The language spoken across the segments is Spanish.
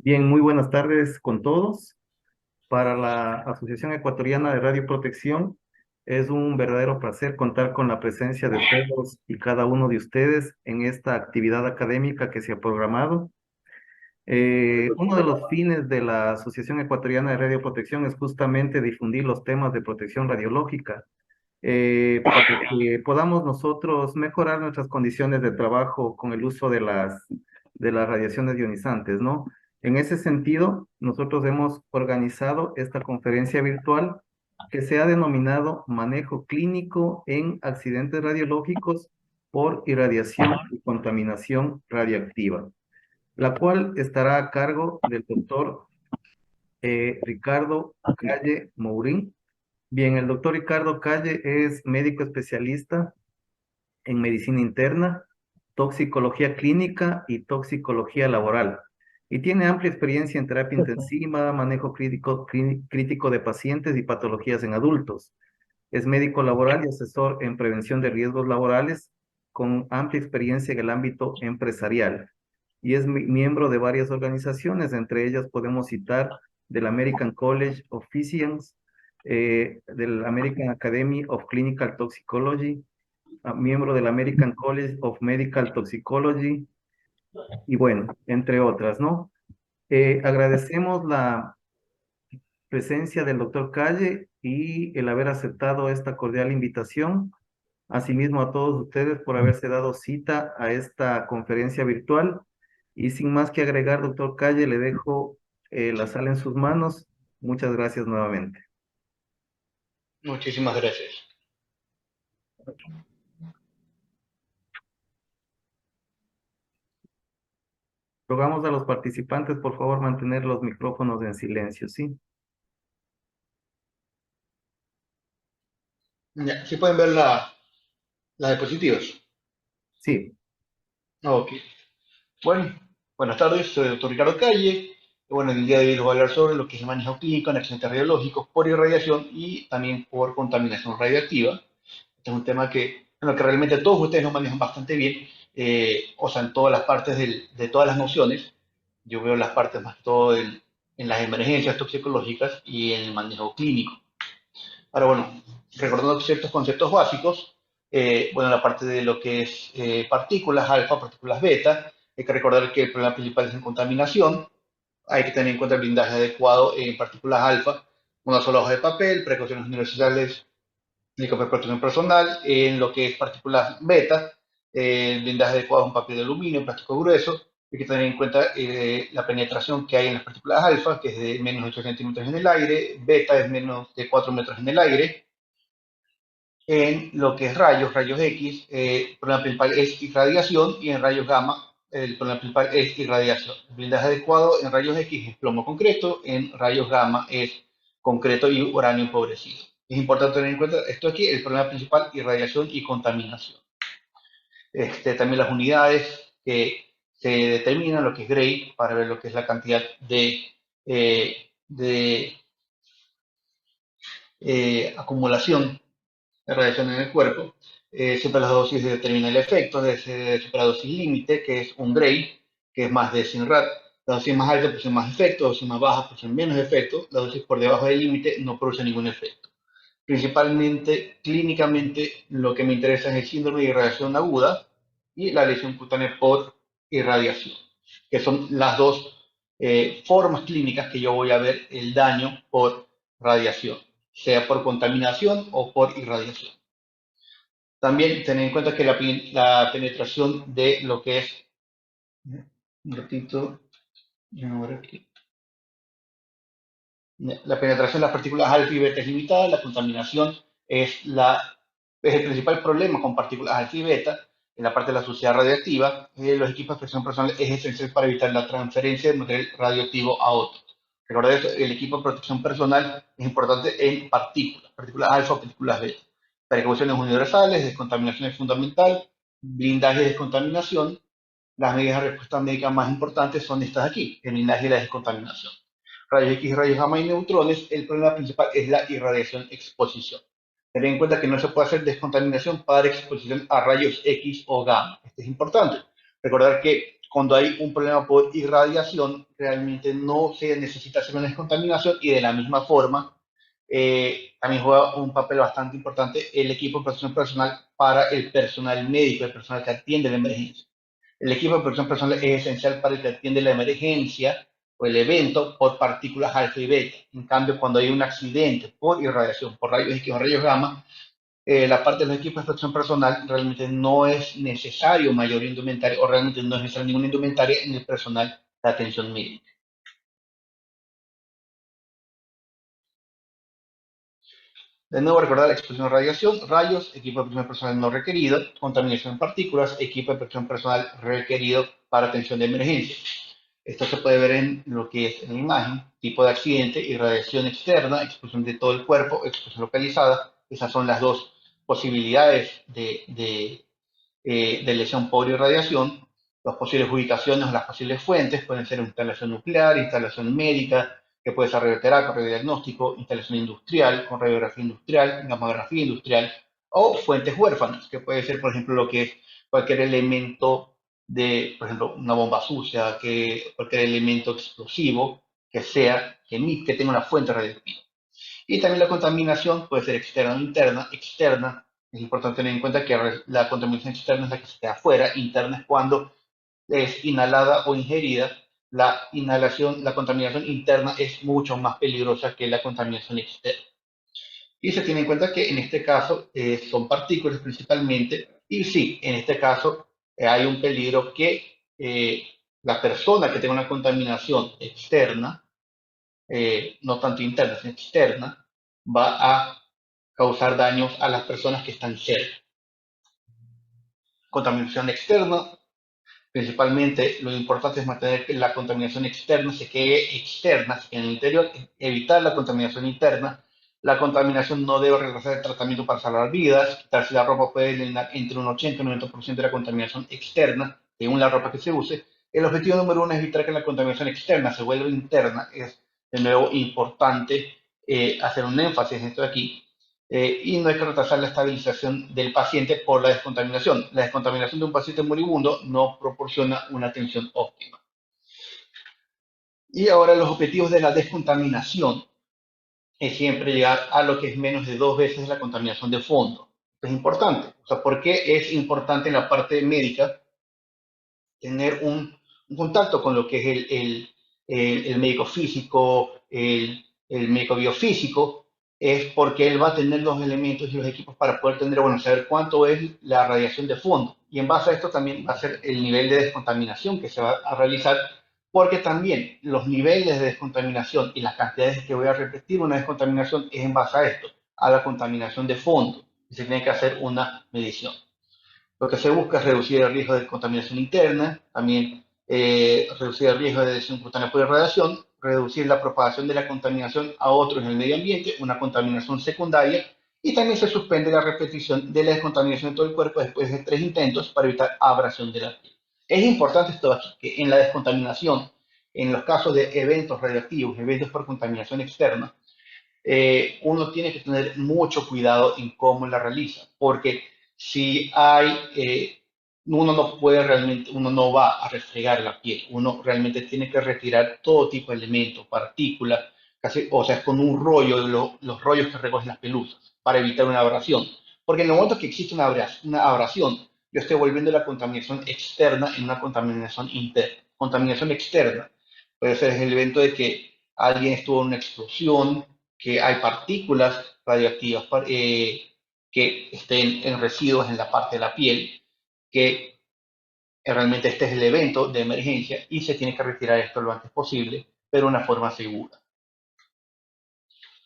Bien, muy buenas tardes con todos. Para la Asociación Ecuatoriana de Radioprotección es un verdadero placer contar con la presencia de todos y cada uno de ustedes en esta actividad académica que se ha programado. Uno de los fines de la Asociación Ecuatoriana de Radioprotección es justamente difundir los temas de protección radiológica para que podamos nosotros mejorar nuestras condiciones de trabajo con el uso de las radiaciones ionizantes, ¿no? En ese sentido, nosotros hemos organizado esta conferencia virtual que se ha denominado Manejo Clínico en Accidentes Radiológicos por Irradiación y Contaminación Radioactiva, la cual estará a cargo del doctor Ricardo Calle Mourín. Bien, el doctor Ricardo Calle es médico especialista en medicina interna, toxicología clínica y toxicología laboral. Y tiene amplia experiencia en terapia intensiva, manejo crítico de pacientes y patologías en adultos. Es médico laboral y asesor en prevención de riesgos laborales con amplia experiencia en el ámbito empresarial. Y es miembro de varias organizaciones, entre ellas podemos citar del American College of Physicians, del American Academy of Clinical Toxicology, miembro del American College of Medical Toxicology, y bueno, entre otras, ¿no? Agradecemos la presencia del doctor Calle y el haber aceptado esta cordial invitación. Asimismo, a todos ustedes por haberse dado cita a esta conferencia virtual. Y sin más que agregar, doctor Calle, le dejo la sala en sus manos. Muchas gracias nuevamente. Muchísimas gracias. Rogamos a los participantes, por favor, mantener los micrófonos en silencio, ¿sí? Ya, ¿sí pueden ver las diapositivas? Sí. Ok. Bueno, buenas tardes, soy el doctor Ricardo Calle. Y bueno, el día de hoy les voy a hablar sobre lo que es el manejo clínico en accidentes radiológicos por irradiación y también por contaminación radiactiva. Este es un tema bueno, que realmente todos ustedes lo manejan bastante bien, o sea, en todas las partes de todas las nociones. Yo veo las partes más que todo en las emergencias toxicológicas y en el manejo clínico. Ahora, bueno, recordando ciertos conceptos básicos, bueno, la parte de lo que es partículas alfa, partículas beta, hay que recordar que el problema principal es la contaminación, hay que tener en cuenta el blindaje adecuado en partículas alfa, una sola hoja de papel, precauciones universales de protección personal, en lo que es partículas beta, el blindaje adecuado es un papel de aluminio, plástico grueso, hay que tener en cuenta la penetración que hay en las partículas alfa, que es de menos de 8 centímetros en el aire, beta es menos de 4 metros en el aire. En lo que es rayos X, el problema principal es irradiación y en rayos gamma el problema principal es irradiación. El blindaje adecuado en rayos X es plomo concreto, en rayos gamma es concreto y uranio empobrecido. Es importante tener en cuenta esto aquí, el problema principal, irradiación y contaminación. También las unidades que se determinan, lo que es Gray, para ver lo que es la cantidad de acumulación de radiación en el cuerpo. Siempre las dosis determinan el efecto, de superdosis límite, que es un Gray, que es más de 100 rad. La dosis más alta produce más efecto, la dosis más baja produce menos efecto, la dosis por debajo del límite no produce ningún efecto. Principalmente, clínicamente, lo que me interesa es el síndrome de irradiación aguda y la lesión cutánea por irradiación, que son las dos formas clínicas que yo voy a ver el daño por radiación, sea por contaminación o por irradiación. También tener en cuenta que la penetración de lo que es, un ratito, la penetración de las partículas alfa y beta es limitada, la contaminación es el principal problema con partículas alfa y beta en la parte de la suciedad radiactiva. Los equipos de protección personal es esencial para evitar la transferencia de material radioactivo a otros. Recuerda eso, el equipo de protección personal es importante en partículas alfa o partículas beta. Precauciones universales, descontaminación es fundamental, blindaje y descontaminación. Las medidas de respuesta médica más importantes son estas aquí, el blindaje y la descontaminación. Rayos X, rayos gamma y neutrones, el problema principal es la irradiación exposición. Tener en cuenta que no se puede hacer descontaminación para exposición a rayos X o gamma. Esto es importante. Recordar que cuando hay un problema por irradiación, realmente no se necesita hacer una descontaminación y de la misma forma también juega un papel bastante importante el equipo de protección personal para el personal médico, el personal que atiende la emergencia. El equipo de protección personal es esencial para el que atiende la emergencia o el evento por partículas alfa y beta. En cambio, cuando hay un accidente por irradiación, por rayos X o rayos gamma, la parte de los equipos de protección personal realmente no es necesario mayor indumentaria o realmente no es necesaria ninguna indumentaria en el personal de atención médica. De nuevo, recordar exposición a radiación, rayos, equipo de protección personal no requerido, contaminación en partículas, equipo de protección personal requerido para atención de emergencia. Esto se puede ver en lo que es en la imagen, tipo de accidente, irradiación externa, exposición de todo el cuerpo, exposición localizada. Esas son las dos posibilidades de lesión por irradiación. Las posibles ubicaciones o las posibles fuentes pueden ser instalación nuclear, instalación médica, que puede ser radioterapia, radiodiagnóstico, instalación industrial, con radiografía industrial, gamografía industrial, o fuentes huérfanas, que puede ser, por ejemplo, lo que es cualquier elemento de, por ejemplo, una bomba sucia, que cualquier elemento explosivo que tenga una fuente radioactiva. Y también la contaminación puede ser externa o interna. Externa, es importante tener en cuenta que la contaminación externa es la que se queda afuera, interna es cuando es inhalada o ingerida. La inhalación, la contaminación interna es mucho más peligrosa que la contaminación externa. Y se tiene en cuenta que en este caso son partículas principalmente, y sí, en este caso hay un peligro que la persona que tenga una contaminación externa, no tanto interna, sino externa, va a causar daños a las personas que están cerca. Contaminación externa, principalmente lo importante es mantener que la contaminación externa se quede externa, en el interior, evitar la contaminación interna. La contaminación no debe regresar al tratamiento para salvar vidas. Quitarse la ropa puede eliminar entre un 80 y un 90% de la contaminación externa, según la ropa que se use. El objetivo número uno es evitar que la contaminación externa se vuelva interna. Es de nuevo importante hacer un énfasis en esto de aquí. Y no hay que retrasar la estabilización del paciente por la descontaminación. La descontaminación de un paciente moribundo no proporciona una atención óptima. Y ahora los objetivos de la descontaminación es siempre llegar a lo que es menos de 2 veces la contaminación de fondo. Esto es importante. O sea, ¿por qué es importante en la parte médica tener un contacto con lo que es el médico físico, el médico biofísico? Es porque él va a tener los elementos y los equipos para poder tener, bueno, saber cuánto es la radiación de fondo. Y en base a esto también va a ser el nivel de descontaminación que se va a realizar, porque también los niveles de descontaminación y las cantidades que voy a repetir una descontaminación es en base a esto, a la contaminación de fondo. Y se tiene que hacer una medición. Lo que se busca es reducir el riesgo de contaminación interna, también reducir el riesgo de lesión cutánea por irradiación, reducir la propagación de la contaminación a otros en el medio ambiente, una contaminación secundaria, y también se suspende la repetición de la descontaminación de todo el cuerpo después de 3 intentos para evitar abrasión de la piel. Es importante esto aquí, que en la descontaminación, en los casos de eventos radioactivos, eventos por contaminación externa, uno tiene que tener mucho cuidado en cómo la realiza, porque si hay, uno no puede realmente, uno no va a refregar la piel, uno realmente tiene que retirar todo tipo de elementos, partículas, casi, o sea, con un rollo, los rollos que recogen las pelusas, para evitar una abrasión. Porque en el momento que existe una abrasión, yo estoy volviendo la contaminación externa en una contaminación interna. Contaminación externa puede ser el evento de que alguien estuvo en una explosión, que hay partículas radioactivas que estén en residuos en la parte de la piel, que realmente este es el evento de emergencia y se tiene que retirar esto lo antes posible, pero de una forma segura.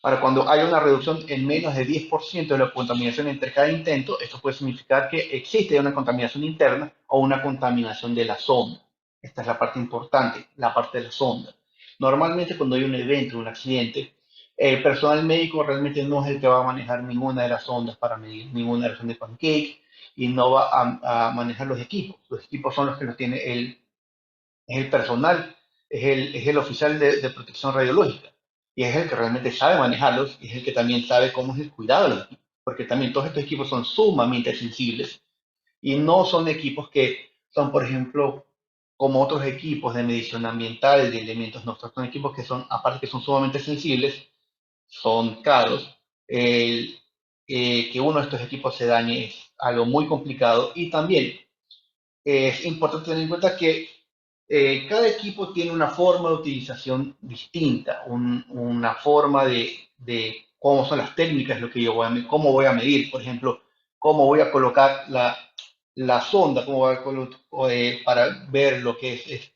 Para cuando hay una reducción en menos de 10% de la contaminación entre cada intento, esto puede significar que existe una contaminación interna o una contaminación de la sonda. Esta es la parte importante, la parte de la sonda. Normalmente cuando hay un evento, un accidente, el personal médico realmente no es el que va a manejar ninguna de las sondas para medir ninguna de las sondas de Pancake y no va a manejar los equipos. Los equipos son los que los tiene el personal, es el oficial de protección radiológica y es el que realmente sabe manejarlos y es el que también sabe cómo es el cuidado de los equipos, porque también todos estos equipos son sumamente sensibles y no son equipos que son, por ejemplo, como otros equipos de medición ambiental de elementos nuestros, son equipos que son, aparte que son sumamente sensibles, son caros. El, que uno de estos equipos se dañe es algo muy complicado y también es importante tener en cuenta que cada equipo tiene una forma de utilización distinta, una forma de cómo son las técnicas, lo que yo voy a, cómo voy a medir, por ejemplo, cómo voy a colocar la sonda, cómo voy a para ver lo que es,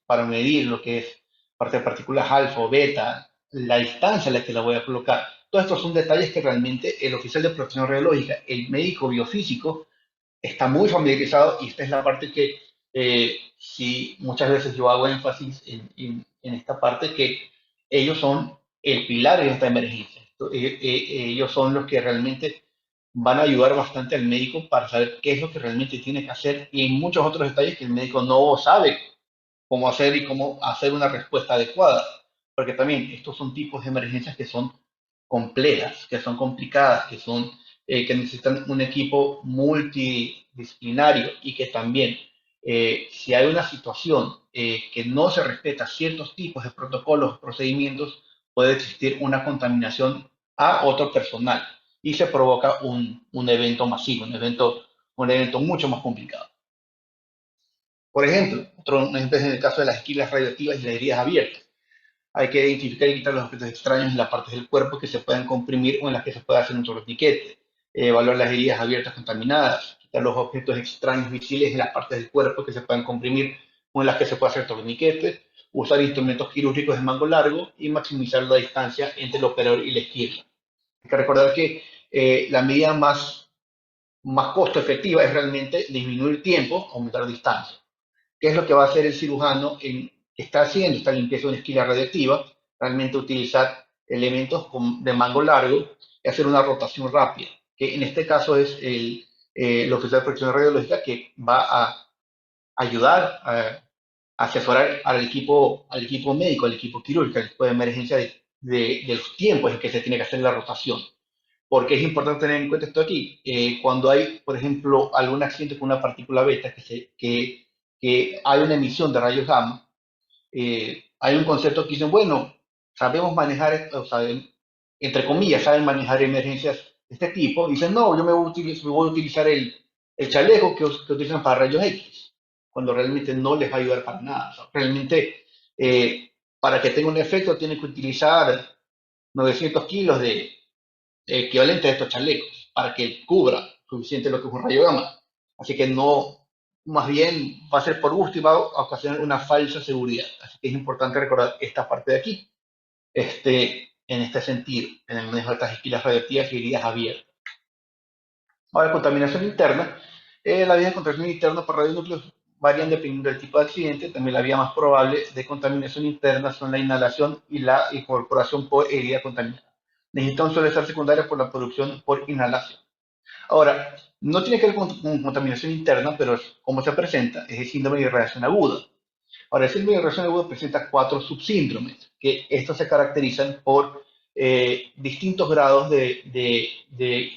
para medir lo que es parte de partículas alfa o beta, la distancia a la que la voy a colocar. Todos estos son detalles que realmente el oficial de protección radiológica, el médico biofísico, está muy familiarizado y esta es la parte que sí muchas veces yo hago énfasis en esta parte que ellos son el pilar de esta emergencia. Ellos son los que realmente van a ayudar bastante al médico para saber qué es lo que realmente tiene que hacer y en muchos otros detalles que el médico no sabe cómo hacer y cómo hacer una respuesta adecuada. Porque también estos son tipos de emergencias que son complejas, que son complicadas, que necesitan un equipo multidisciplinario y que también, si hay una situación que no se respeta ciertos tipos de protocolos, procedimientos, puede existir una contaminación a otro personal y se provoca un evento masivo, un evento mucho más complicado. Por ejemplo, otro ejemplo es en el caso de las esquilas radioactivas y las heridas abiertas. Hay que identificar y quitar los objetos extraños en las partes del cuerpo que se puedan comprimir o en las que se pueda hacer un torniquete. Evaluar las heridas abiertas contaminadas, quitar los objetos extraños visibles en las partes del cuerpo que se puedan comprimir o en las que se pueda hacer torniquete. Usar instrumentos quirúrgicos de mango largo y maximizar la distancia entre el operador y la esquila. Hay que recordar que la medida más costo efectiva es realmente disminuir tiempo, aumentar distancia. ¿Qué es lo que va a hacer el cirujano que está haciendo esta limpieza de una esquila radiactiva? Realmente utilizar elementos de mango largo y hacer una rotación rápida, que en este caso es el oficial de protección radiológica que va a ayudar a asesorar al equipo médico, al equipo quirúrgico, al equipo de emergencia de los tiempos en que se tiene que hacer la rotación. Porque es importante tener en cuenta esto aquí. Cuando hay, por ejemplo, algún accidente con una partícula beta, que hay una emisión de rayos gamma, hay un concepto que dicen, bueno, sabemos manejar, o sea, entre comillas, saben manejar emergencias de este tipo. Dicen, no, yo me voy a utilizar el chaleco que utilizan para rayos X, cuando realmente no les va a ayudar para nada. O sea, realmente, para que tenga un efecto, tienen que utilizar 900 kilos de equivalente a estos chalecos para que cubra suficiente lo que es un rayo gamma. Así que no, más bien va a ser por gusto y va a ocasionar una falsa seguridad. Así que es importante recordar esta parte de aquí, en este sentido, en el manejo de estas esquilas radioactivas y heridas abiertas. Ahora, contaminación interna. La vía de contaminación interna por radionúcleos varían dependiendo del tipo de accidente. También la vía más probable de contaminación interna son la inhalación y la incorporación por herida contaminada. Necesitan suele ser secundaria por la producción por inhalación. Ahora, no tiene que ver con contaminación interna, pero como se presenta, es el síndrome de irradiación aguda. Ahora, el síndrome de irradiación aguda presenta 4 subsíndromes, que estos se caracterizan por distintos grados de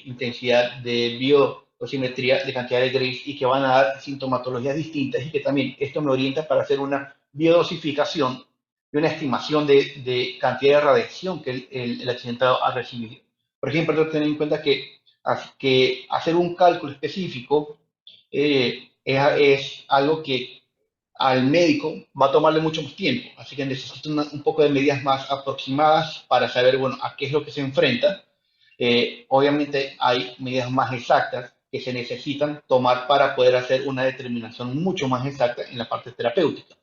intensidad, de biosimetría, de cantidad de Graves y que van a dar sintomatologías distintas y que también esto me orienta para hacer una biodosificación y una estimación de cantidad de radiación que el accidentado ha recibido. Por ejemplo, tengo que tener en cuenta que hacer un cálculo específico es algo que al médico va a tomarle mucho más tiempo, así que necesito un poco de medidas más aproximadas para saber, bueno, a qué es lo que se enfrenta. Obviamente hay medidas más exactas que se necesitan tomar para poder hacer una determinación mucho más exacta en la parte terapéutica.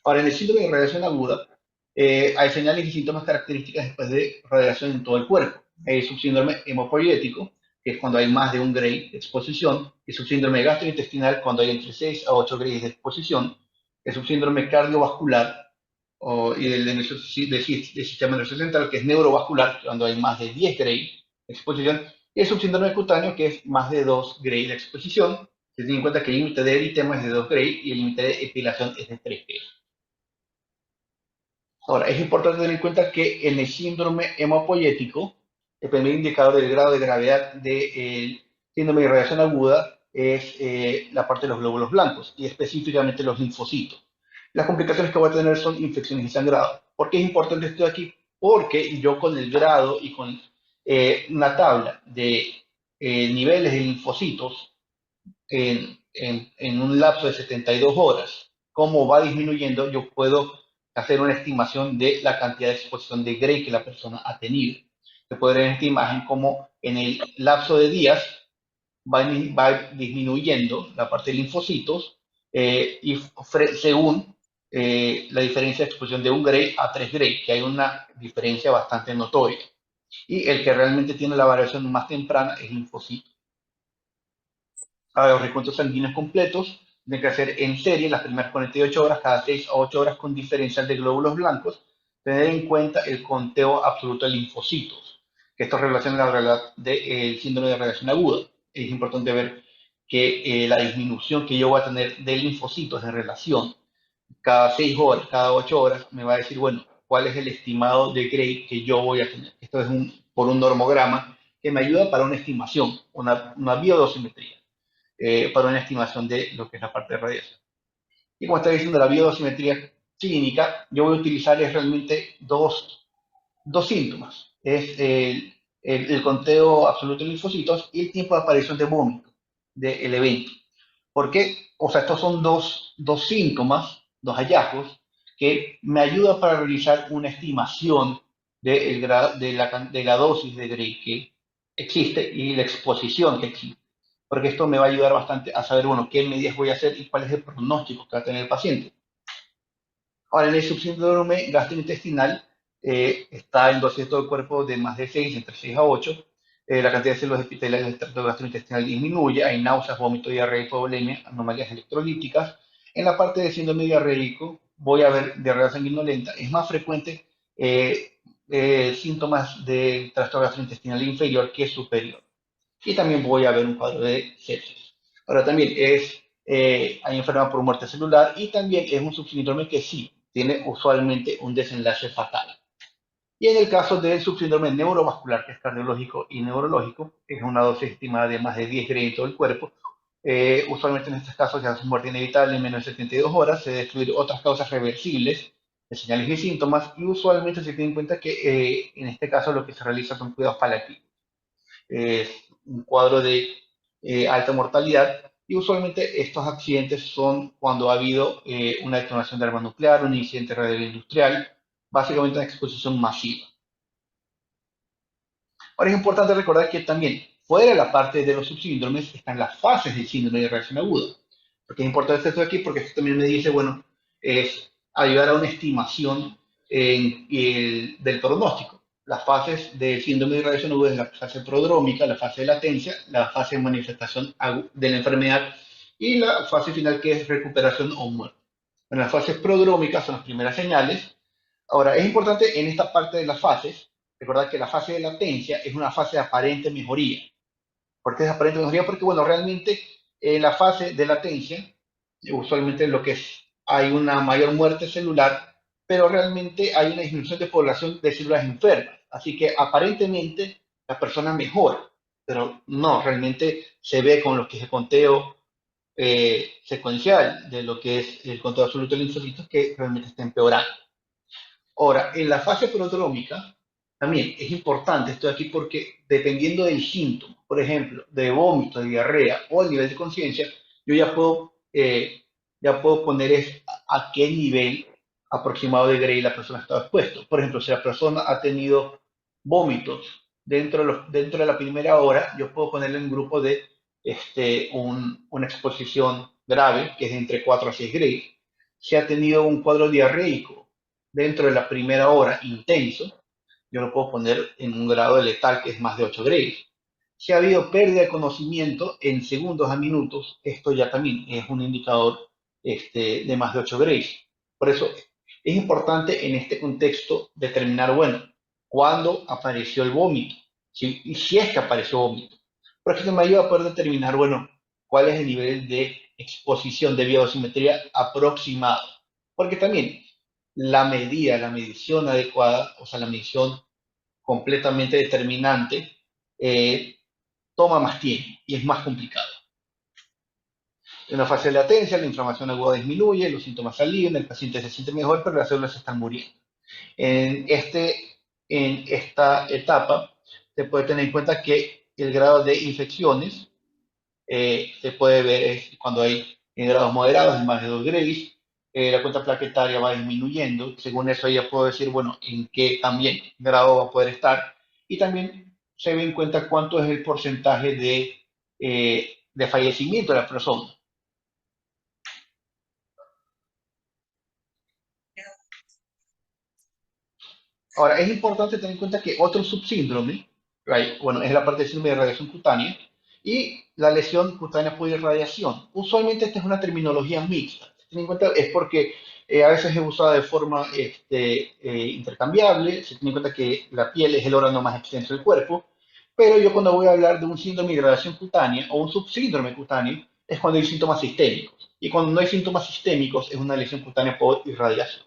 Ahora, en el síndrome de radiación aguda, hay señales y síntomas características después de radiación en todo el cuerpo. El subsíndrome hemopoietíco, que es cuando hay más de un Gray de exposición. El subsíndrome gastrointestinal, cuando hay entre 6 a 8 grays de exposición. El subsíndrome cardiovascular y del sistema nervioso central, que es neurovascular, cuando hay más de 10 Gray de exposición. Y el subsíndrome cutáneo, que es más de 2 Gray de exposición. Se tiene en cuenta que el límite de eritema es de 2 Gray y el límite de epilación es de 3 Gray. Ahora, es importante tener en cuenta que en el síndrome hemopoietíco, el primer indicador del grado de gravedad del síndrome de irradiación aguda es la parte de los glóbulos blancos y específicamente los linfocitos. Las complicaciones que voy a tener son infecciones y sangrado. ¿Por qué es importante esto de aquí? Porque yo con el grado y con una tabla de niveles de linfocitos en un lapso de 72 horas, cómo va disminuyendo, yo puedo hacer una estimación de la cantidad de exposición de Gray que la persona ha tenido. Se puede ver en esta imagen cómo en el lapso de días va disminuyendo la parte de linfocitos y según la diferencia de exposición de 1 Gray a 3 Gray, que hay una diferencia bastante notoria. Y el que realmente tiene la variación más temprana es el linfocito. A los recuentos sanguíneos completos tienen que hacer en serie las primeras 48 horas, cada 6 a 8 horas con diferencial de glóbulos blancos, tener en cuenta el conteo absoluto de linfocitos, que esto relaciona la realidad del síndrome de radiación aguda. Es importante ver que la disminución que yo voy a tener de linfocitos en relación cada 6 horas, cada 8 horas, me va a decir, bueno, cuál es el estimado de Gray que yo voy a tener. Esto es por un normograma que me ayuda para una estimación, una biodosimetría para una estimación de lo que es la parte de radiación. Y como está diciendo la biodosimetría clínica, yo voy a utilizar realmente dos síntomas. Es el conteo absoluto de linfocitos y el tiempo de aparición de vómito del evento. ¿Por qué? O sea, estos son dos síntomas, dos hallazgos que me ayudan para realizar una estimación de la dosis de Gray que existe y la exposición que existe. Porque esto me va a ayudar bastante a saber, bueno, qué medidas voy a hacer y cuál es el pronóstico que va a tener el paciente. Ahora, en el subsíndrome gastrointestinal está en dosis de todo el cuerpo de más de 6, entre 6 a 8. La cantidad de células epiteliales del tracto gastrointestinal disminuye, hay náuseas, vómito, diarrea, hipovolemia, anomalías electrolíticas. En la parte de síndrome diarreico voy a ver diarrea sanguinolenta. Es más frecuente síntomas del trastorno gastrointestinal inferior que superior. Y también voy a ver un cuadro de sepsis. Ahora también hay enfermedad por muerte celular y también es un subsíndrome que sí tiene usualmente un desenlace fatal. Y en el caso del subsíndrome neurovascular, que es cardiológico y neurológico, es una dosis estimada de más de 10 Gray en todo el cuerpo. Usualmente en estos casos ya es muerte inevitable en menos de 72 horas, se debe excluir otras causas reversibles de señales y síntomas y usualmente se tiene en cuenta que en este caso lo que se realiza son cuidados paliativos. Un cuadro de alta mortalidad y usualmente estos accidentes son cuando ha habido una detonación de arma nuclear, un incidente radioindustrial, básicamente una exposición masiva. Ahora es importante recordar que también fuera de la parte de los subsíndromes están las fases del síndrome de reacción aguda. Porque es importante esto aquí porque esto también me dice, bueno, es ayudar a una estimación del pronóstico. Las fases del síndrome de radiación aguda es la fase prodrómica, la fase de latencia, la fase de manifestación de la enfermedad y la fase final que es recuperación o muerte. Bueno, las fases prodrómicas son las primeras señales. Ahora, es importante en esta parte de las fases, recordar que la fase de latencia es una fase de aparente mejoría. ¿Por qué es aparente mejoría? Porque, bueno, realmente en la fase de latencia, usualmente lo que es, hay una mayor muerte celular, pero realmente hay una disminución de población de células enfermas. Así que aparentemente la persona mejora, pero no, realmente se ve con lo que es el conteo secuencial de lo que es el conteo absoluto de linfocitos que realmente está empeorando. Ahora, en la fase prodrómica, también es importante esto de aquí porque dependiendo del síntoma, por ejemplo, de vómito, de diarrea o el nivel de conciencia, yo ya puedo poner a qué nivel aproximado de Gray la persona está expuesto. Por ejemplo, si la persona ha tenido vómitos dentro de la primera hora, yo puedo ponerle en un grupo de una exposición grave, que es entre 4 a 6 Gray. Si ha tenido un cuadro diarreico dentro de la primera hora intenso, yo lo puedo poner en un grado de letal que es más de 8 grays. Si ha habido pérdida de conocimiento en segundos a minutos, esto ya también es un indicador de más de 8 grays. Por eso es importante en este contexto determinar, bueno, cuándo apareció el vómito, ¿sí? Y si es que apareció vómito. Porque esto me ayuda a poder determinar, bueno, cuál es el nivel de exposición de biodosimetría aproximado. Porque también la medición adecuada, o sea, la medición completamente determinante, toma más tiempo y es más complicado. En una fase de latencia, la inflamación aguda disminuye, los síntomas se alivian, el paciente se siente mejor, pero las células están muriendo. En, en esta etapa se puede tener en cuenta que el grado de infecciones se puede ver cuando hay en grados moderados, en más de 2 Graves, la cuenta plaquetaria va disminuyendo. Según eso ya puedo decir, bueno, en qué también grado va a poder estar. Y también se ve en cuenta cuánto es el porcentaje de fallecimiento de la persona. Ahora, es importante tener en cuenta que otro subsíndrome, right, bueno, es la parte del síndrome de radiación cutánea y la lesión cutánea por irradiación. Usualmente esta es una terminología mixta. Ten en cuenta, es porque a veces es usada de forma intercambiable. Se tiene en cuenta que la piel es el órgano más extenso del cuerpo, pero yo cuando voy a hablar de un síndrome de radiación cutánea o un subsíndrome cutáneo es cuando hay síntomas sistémicos. Y cuando no hay síntomas sistémicos es una lesión cutánea por irradiación.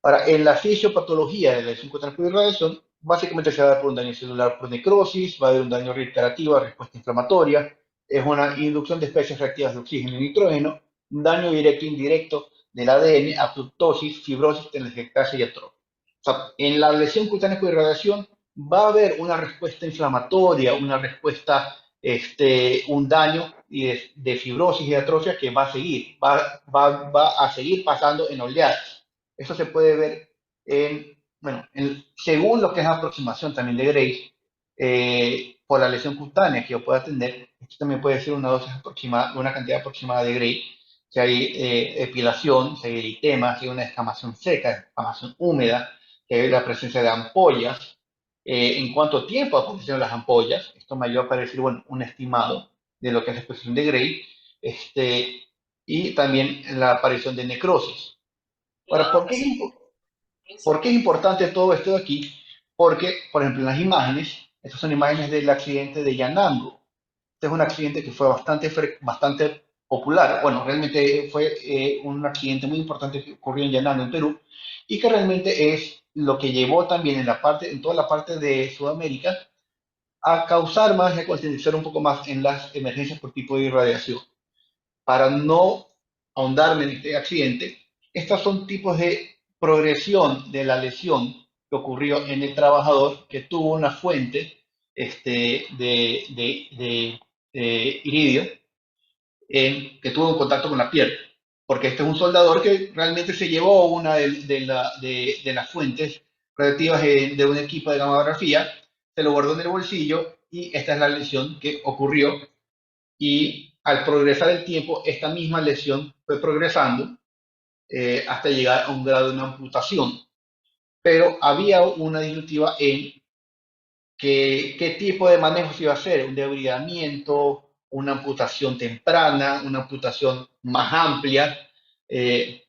Ahora, en la fisiopatología de la lesión cutánea por irradiación, básicamente se va a dar por un daño celular por necrosis, va a haber un daño reiterativo, respuesta inflamatoria, es una inducción de especies reactivas de oxígeno y nitrógeno, un daño directo e indirecto del ADN, apoptosis, fibrosis, telangiectasia y atrofia. O sea, en la lesión cutánea por irradiación va a haber una respuesta inflamatoria, una respuesta, un daño de fibrosis y de atrofia que va a seguir, va a seguir pasando en oleadas. Eso se puede ver bueno, según lo que es la aproximación también de Grace, por la lesión cutánea que yo pueda tener, esto también puede ser una dosis aproximada, una cantidad aproximada de Grace, si hay epilación, si hay eritema, si hay una descamación seca, descamación húmeda, que hay la presencia de ampollas, en cuánto tiempo aparecieron las ampollas, esto me ayuda para decir, bueno, un estimado de lo que es la exposición de Gray, y también la aparición de necrosis. Ahora, ¿por qué es importante todo esto de aquí? Porque, por ejemplo, en las imágenes, estas son imágenes del accidente de Yanambo. Este es un accidente que fue bastante popular. Bueno, realmente fue un accidente muy importante que ocurrió en Yanambo, en Perú, y que realmente es lo que llevó también en toda la parte de Sudamérica, a causar más y a concientizar un poco más en las emergencias por tipo de irradiación. Para no ahondar en este accidente, estos son tipos de progresión de la lesión que ocurrió en el trabajador que tuvo una fuente de iridio que tuvo un contacto con la piel. Porque este es un soldador que realmente se llevó una de las fuentes radiactivas de un equipo de gamografía, se lo guardó en el bolsillo y esta es la lesión que ocurrió y al progresar el tiempo, esta misma lesión fue progresando hasta llegar a un grado de una amputación. Pero había una disyuntiva en qué tipo de manejo se iba a hacer, un debridamiento, una amputación temprana, una amputación más amplia,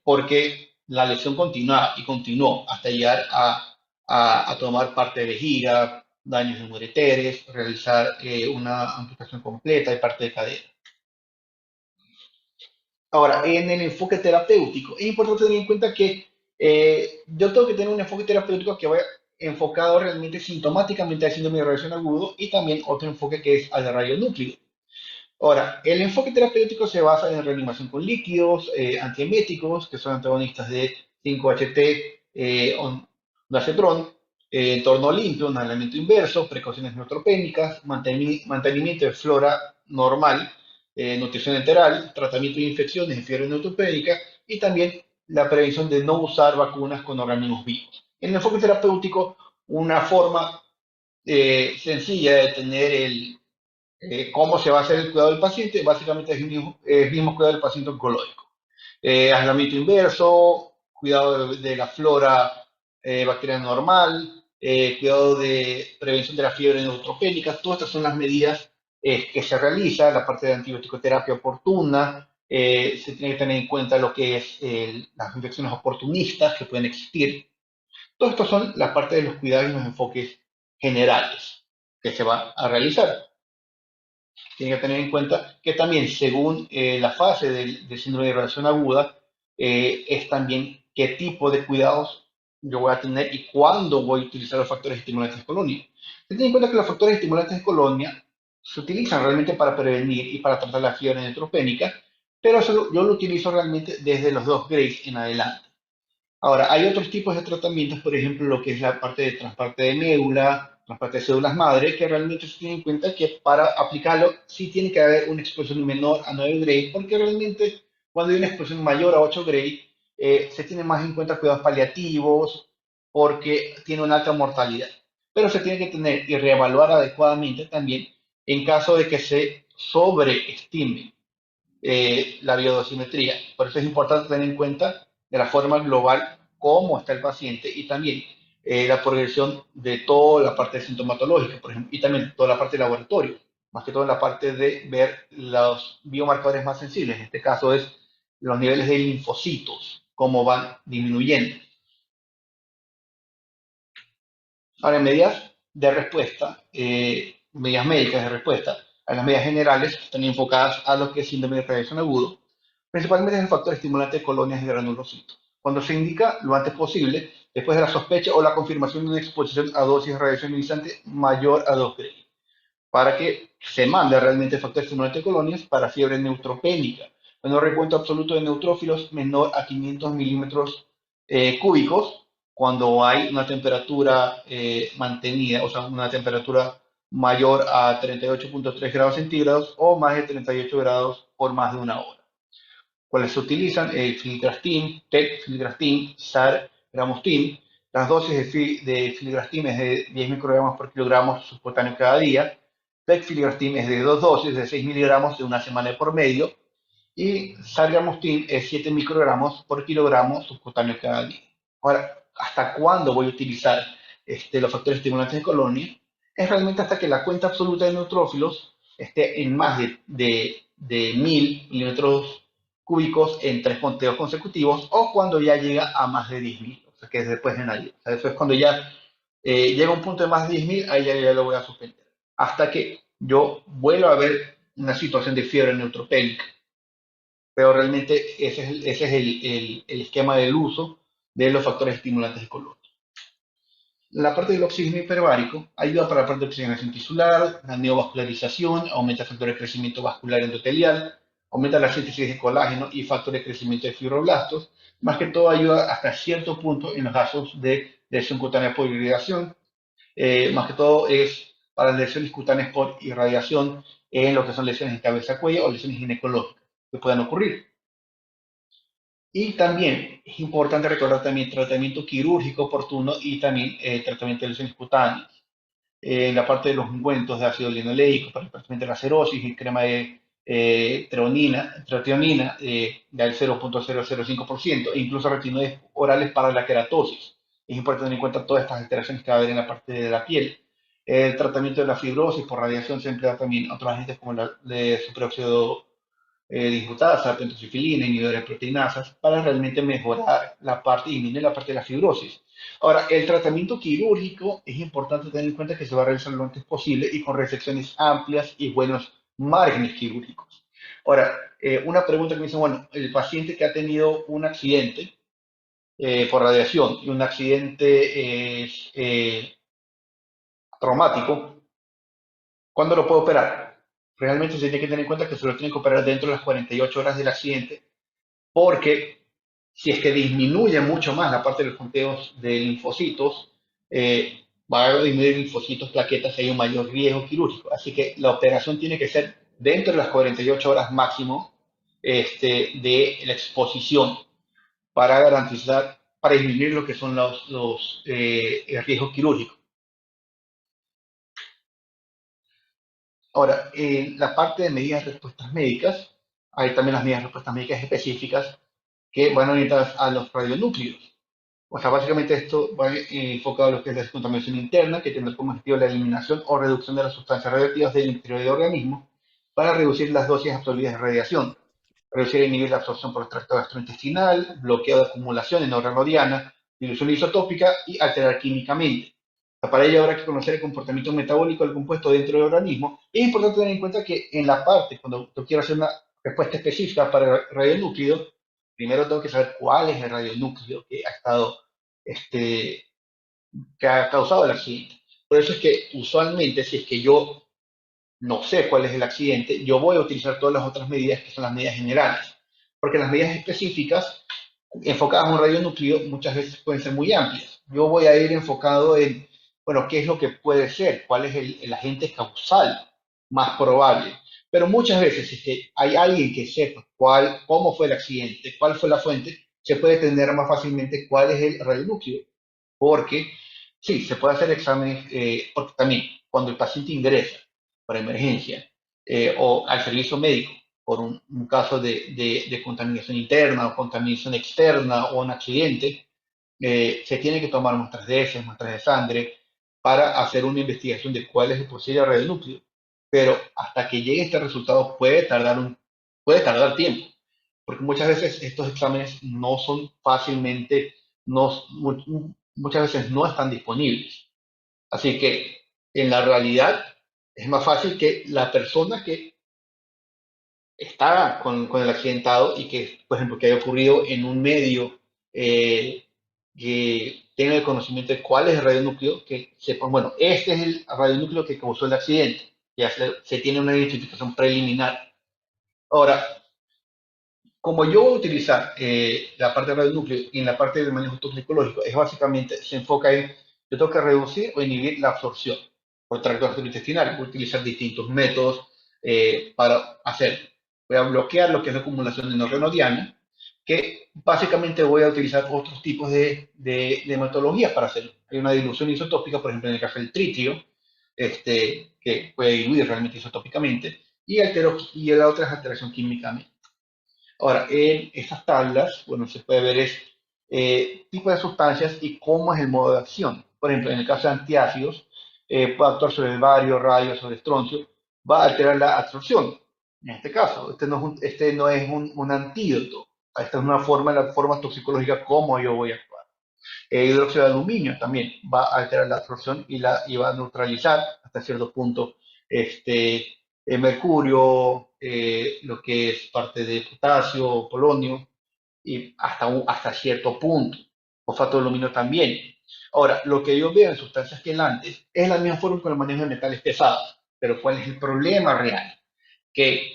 porque la lesión continuaba y continuó hasta llegar a tomar parte de vejiga, daños de ureteres, realizar una amputación completa de parte de cadera. Ahora, en el enfoque terapéutico, es importante tener en cuenta que yo tengo que tener un enfoque terapéutico que vaya enfocado realmente sintomáticamente al síndrome de radiación agudo y también otro enfoque que es al radionúclido. Ahora, el enfoque terapéutico se basa en reanimación con líquidos, antieméticos, que son antagonistas de 5-HT, ondansetron, entorno limpio, un aislamiento inverso, precauciones neutropénicas, mantenimiento de flora normal, nutrición enteral, tratamiento de infecciones de fiebre neutropénica y también la prevención de no usar vacunas con organismos vivos. En el enfoque terapéutico, una forma sencilla de tener cómo se va a hacer el cuidado del paciente, básicamente es el mismo cuidado del paciente oncológico. Aislamiento inverso, cuidado de la flora bacteriana normal, cuidado de prevención de la fiebre neutropénica, todas estas son las medidas que se realiza, la parte de antibioticoterapia oportuna, se tiene que tener en cuenta lo que es las infecciones oportunistas que pueden existir. Todo esto son la parte de los cuidados y los enfoques generales que se va a realizar. Tiene que tener en cuenta que también según la fase del síndrome de radiación aguda, es también qué tipo de cuidados yo voy a tener y cuándo voy a utilizar los factores estimulantes de colonia. Ten en cuenta que los factores estimulantes de colonia se utilizan realmente para prevenir y para tratar la fiebre neutropénica, pero yo lo utilizo realmente desde los 2 grays en adelante. Ahora, hay otros tipos de tratamientos, por ejemplo, lo que es la parte de trasplante de médula, trasplante de células madre, que realmente se tiene en cuenta que para aplicarlo sí tiene que haber una exposición menor a 9 Gray, porque realmente cuando hay una exposición mayor a 8 Gray, se tiene más en cuenta cuidados paliativos, porque tiene una alta mortalidad. Pero se tiene que tener y reevaluar adecuadamente también en caso de que se sobreestime la biodosimetría. Por eso es importante tener en cuenta de la forma global cómo está el paciente y también la progresión de toda la parte sintomatológica, por ejemplo, y también toda la parte de laboratorio, más que todo en la parte de ver los biomarcadores más sensibles. En este caso es los niveles de linfocitos, cómo van disminuyendo. Ahora, en medidas de respuesta, medidas médicas de respuesta, a las medidas generales están enfocadas a lo que es síndrome de radiación agudo, principalmente es el factor estimulante de colonias de granulocitos. Cuando se indica lo antes posible, después de la sospecha o la confirmación de una exposición a dosis de radiación ionizante mayor a 2 Gray, para que se mande realmente el factor estimulante de colonias para fiebre neutropénica. Cuando recuento absoluto de neutrófilos menor a 500 milímetros cúbicos, cuando hay una temperatura mantenida, o sea, una temperatura mayor a 38.3 grados centígrados o más de 38 grados por más de una hora. ¿Cuáles se utilizan? El filgrastim, TEC, filgrastim, SAR, gramostim. Las dosis de filgrastim es de 10 microgramos por kilogramo subcutáneo cada día. TEC filgrastim es de 2 dosis de 6 miligramos de una semana por medio. Y sargramostim es 7 microgramos por kilogramo subcutáneo cada día. Ahora, ¿hasta cuándo voy a utilizar los factores estimulantes de colonia? Es realmente hasta que la cuenta absoluta de neutrófilos esté en más de 1000 milímetros cúbicos en 3 conteos consecutivos o cuando ya llega a más de 10.000, o sea que es después de nadie. O sea, eso es cuando ya llega a un punto de más de 10.000, ahí ya lo voy a suspender. Hasta que yo vuelva a ver una situación de fiebre neutropénica, pero realmente ese es el esquema del uso de los factores estimulantes de color. La parte del oxígeno hiperbárico ayuda para la parte de oxigenación tisular, la neovascularización, aumenta el factor de crecimiento vascular endotelial, aumenta la síntesis de colágeno y factor de crecimiento de fibroblastos. Más que todo ayuda hasta cierto punto en los casos de lesión cutánea por irradiación. Más que todo es para lesiones cutáneas por irradiación en lo que son lesiones en cabeza-cuello o lesiones ginecológicas que puedan ocurrir. Y también es importante recordar también tratamiento quirúrgico oportuno y también tratamiento de lesiones cutáneas. En la parte de los ungüentos de ácido linoleico para el tratamiento de la cerosis y crema de treonina del 0.005% e incluso retinoides orales para la queratosis. Es importante tener en cuenta todas estas alteraciones que va a haber en la parte de la piel. El tratamiento de la fibrosis por radiación se emplea también otros agentes como la de superóxido dismutasa, pentosifilina, inhibidores de proteinasas, para realmente mejorar la parte y disminuir la parte de la fibrosis. Ahora, el tratamiento quirúrgico es importante tener en cuenta que se va a realizar lo antes posible y con resecciones amplias y buenos márgenes quirúrgicos. Ahora, una pregunta que me dicen, bueno, el paciente que ha tenido un accidente por radiación y un accidente traumático, ¿cuándo lo puedo operar? Realmente se tiene que tener en cuenta que se lo tiene que operar dentro de las 48 horas del accidente, porque si es que disminuye mucho más la parte de los conteos de linfocitos, va a disminuir linfocitos, plaquetas, y hay un mayor riesgo quirúrgico. Así que la operación tiene que ser dentro de las 48 horas máximo de la exposición para garantizar, para disminuir lo que son el riesgo quirúrgico. Ahora, en la parte de medidas de respuestas médicas, hay también las medidas de respuestas médicas específicas que van orientadas a los radionúcleos. O sea, básicamente esto va enfocado a lo que es la descontaminación interna, que tiene como objetivo la eliminación o reducción de las sustancias radioactivas del interior del organismo para reducir las dosis absorbidas de radiación, reducir el nivel de absorción por el tracto gastrointestinal, bloqueo de acumulación en órgano diana, dilución isotópica y alterar químicamente. Para ello habrá que conocer el comportamiento metabólico del compuesto dentro del organismo. Es importante tener en cuenta que en la parte, cuando tú quieras hacer una respuesta específica para el radionúcleo, primero tengo que saber cuál es el radionúcleo que ha estado, este, que ha causado el accidente. Por eso es que usualmente, si es que yo no sé cuál es el accidente, yo voy a utilizar todas las otras medidas que son las medidas generales. porque las medidas específicas enfocadas en un radionúclido muchas veces pueden ser muy amplias. Yo voy a ir enfocado en, bueno, qué es lo que puede ser, cuál es el agente causal más probable. Pero muchas veces, si es que hay alguien que sepa cómo fue el accidente, cuál fue la fuente, se puede entender más fácilmente cuál es el radionúcleo. Porque sí, se puede hacer exámenes, porque también cuando el paciente ingresa por emergencia o al servicio médico por un caso de contaminación interna o contaminación externa o un accidente, se tiene que tomar muestras de heces, muestras de sangre para hacer una investigación de cuál es el posible radionúcleo. Pero hasta que llegue este resultado puede tardar tiempo, porque muchas veces estos exámenes no son fácilmente, no, muchas veces no están disponibles. Así que en la realidad es más fácil que la persona que está con el accidentado y que, por ejemplo, que haya ocurrido en un medio que tenga el conocimiento de cuál es el radionúcleo, que sepan, bueno, este es el radionúcleo que causó el accidente. Ya se tiene una identificación preliminar. Ahora, como yo voy a utilizar la parte de radionúcleo y en la parte del manejo toxicológico, es básicamente, se enfoca en, yo tengo que reducir o inhibir la absorción por tracto gastrointestinal. Voy a utilizar distintos métodos para hacer. Voy a bloquear lo que es la acumulación de norrenodiana, que básicamente voy a utilizar otros tipos de metodologías para hacerlo. Hay una dilución isotópica, por ejemplo, en el caso del tritio, que puede diluir realmente isotópicamente, y la otra es alteración química. Ahora, en estas tablas, bueno, se puede ver es tipo de sustancias y cómo es el modo de acción. Por ejemplo, en el caso de antiácidos, puede actuar sobre el bario, radio, sobre el estroncio, va a alterar la absorción. En este caso, este no es un antídoto. Esta es una forma, la forma toxicológica cómo yo voy a actuar. Hidróxido de aluminio también va a alterar la absorción y va a neutralizar hasta cierto punto mercurio, lo que es parte de potasio, polonio, y hasta cierto punto. Fosfato de aluminio también. Ahora, lo que yo veo en sustancias quelantes es la misma forma con el manejo de metales pesados. Pero ¿cuál es el problema real? Que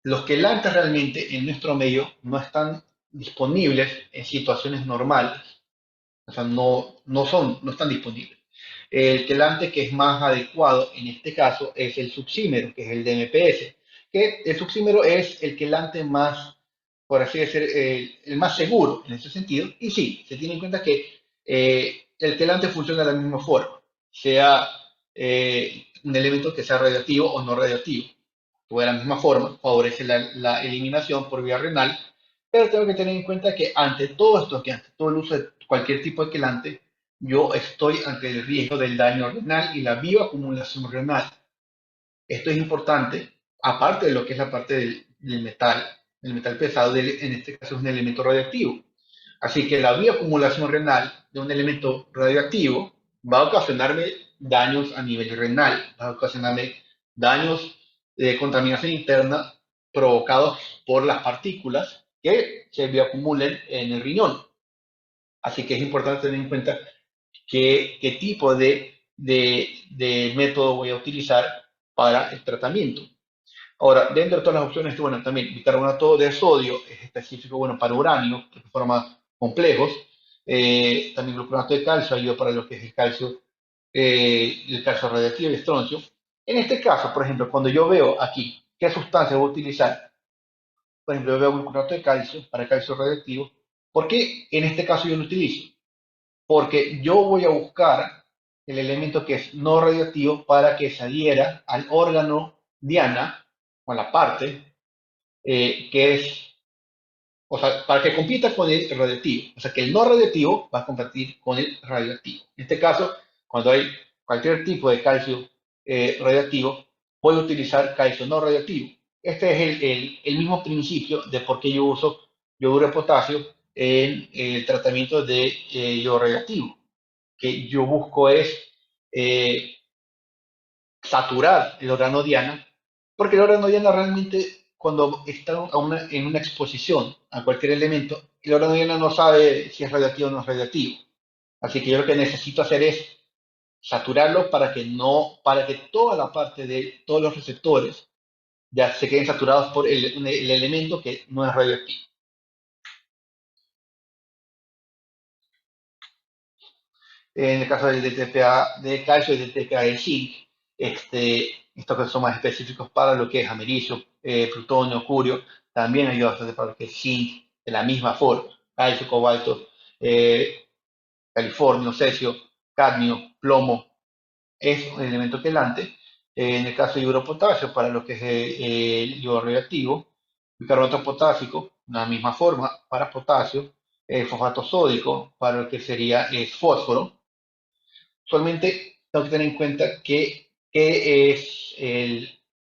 los quelantes realmente en nuestro medio no están disponibles en situaciones normales. O sea, no están disponibles. El quelante que es más adecuado en este caso es el succímero, que es el DMPS, que el succímero es el quelante más, por así decir, el más seguro en ese sentido. Y sí, se tiene en cuenta que el quelante funciona de la misma forma, sea un elemento que sea radioactivo o no radioactivo. O de la misma forma, favorece la eliminación por vía renal, pero tengo que tener en cuenta que ante todo esto, que ante todo el uso de cualquier tipo de quelante, yo estoy ante el riesgo del daño renal y la bioacumulación renal. Esto es importante, aparte de lo que es la parte del metal pesado, en este caso es un elemento radioactivo. Así que la bioacumulación renal de un elemento radioactivo va a ocasionarme daños a nivel renal, va a ocasionarme daños de contaminación interna provocados por las partículas que se bioacumulen en el riñón. Así que es importante tener en cuenta qué tipo de método voy a utilizar para el tratamiento. Ahora, dentro de todas las opciones, bueno, también bicarbonato de sodio es específico, bueno, para uranio, que forma complejos. También gluconato de calcio ayuda para lo que es el calcio radiactivo y el estroncio. En este caso, por ejemplo, cuando yo veo aquí qué sustancia voy a utilizar, por ejemplo, yo veo gluconato de calcio para calcio radiactivo, ¿por qué en este caso yo lo utilizo? Porque yo voy a buscar el elemento que es no radioactivo para que se adhiera al órgano diana, o a la parte, que es, o sea, para que compita con el radioactivo. O sea, que el no radioactivo va a competir con el radioactivo. En este caso, cuando hay cualquier tipo de calcio radioactivo, voy a utilizar calcio no radioactivo. Este es el mismo principio de por qué yo uso yoduro de potasio en el tratamiento de yodo radioactivo. Que yo busco es eh, saturar el órgano diana, porque el órgano diana realmente cuando está en una exposición a cualquier elemento, el órgano diana no sabe si es radioactivo o no es radioactivo. Así que yo lo que necesito hacer es saturarlo para que no, para que toda la parte de todos los receptores ya se queden saturados por el elemento que no es radioactivo. En el caso del DTPA de calcio y del DTPA de zinc, estos que son más específicos para lo que es americio, plutonio, curio, también ayuda bastante para lo que es zinc, de la misma forma, calcio, cobalto, eh, californio, cesio, cadmio, plomo, es un elemento quelante. En el caso de hidropotasio, para lo que es el yodo radioactivo, bicarbonato potásico, una misma forma para potasio, fosfato sódico, para lo que sería fósforo. Solamente tengo que tener en cuenta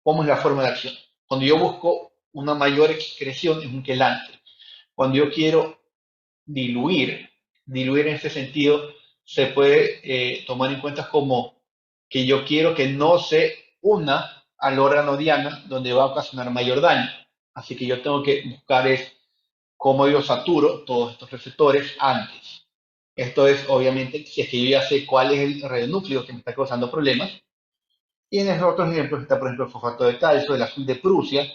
cómo es la forma de acción. Cuando yo busco una mayor excreción es un quelante. Cuando yo quiero diluir, diluir en este sentido se puede tomar en cuenta como que yo quiero que no se una al órgano diana donde va a ocasionar mayor daño. Así que yo tengo que buscar es cómo yo saturo todos estos receptores antes. Esto es, obviamente, si es que yo ya sé cuál es el radionúcleo que me está causando problemas. Y en estos otros ejemplos está, por ejemplo, el fosfato de calcio, el azul de Prusia,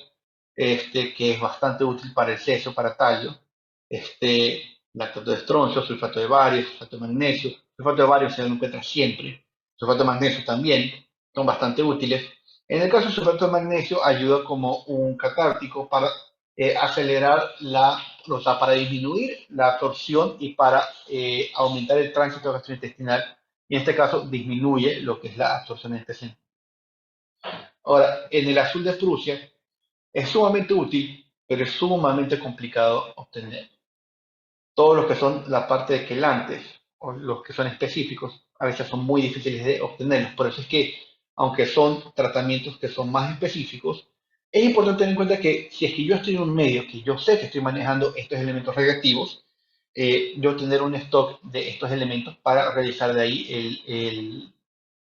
que es bastante útil para el seso, para tallo, lactato de estroncio, sulfato de bario, sulfato de magnesio. Sulfato de bario se lo encuentra siempre. Sulfato de magnesio también, son bastante útiles. En el caso del sulfato de magnesio, ayuda como un catártico para acelerar o sea, para disminuir la absorción y para aumentar el tránsito gastrointestinal. Y en este caso, disminuye lo que es la absorción intestinal. Ahora, en el azul de Prusia es sumamente útil, pero es sumamente complicado obtener. Todos los que son la parte de quelantes o los que son específicos a veces son muy difíciles de obtenerlos. Por eso es que, aunque son tratamientos que son más específicos, es importante tener en cuenta que si es que yo estoy en un medio que yo sé que estoy manejando estos elementos radioactivos, yo tener un stock de estos elementos para realizar de ahí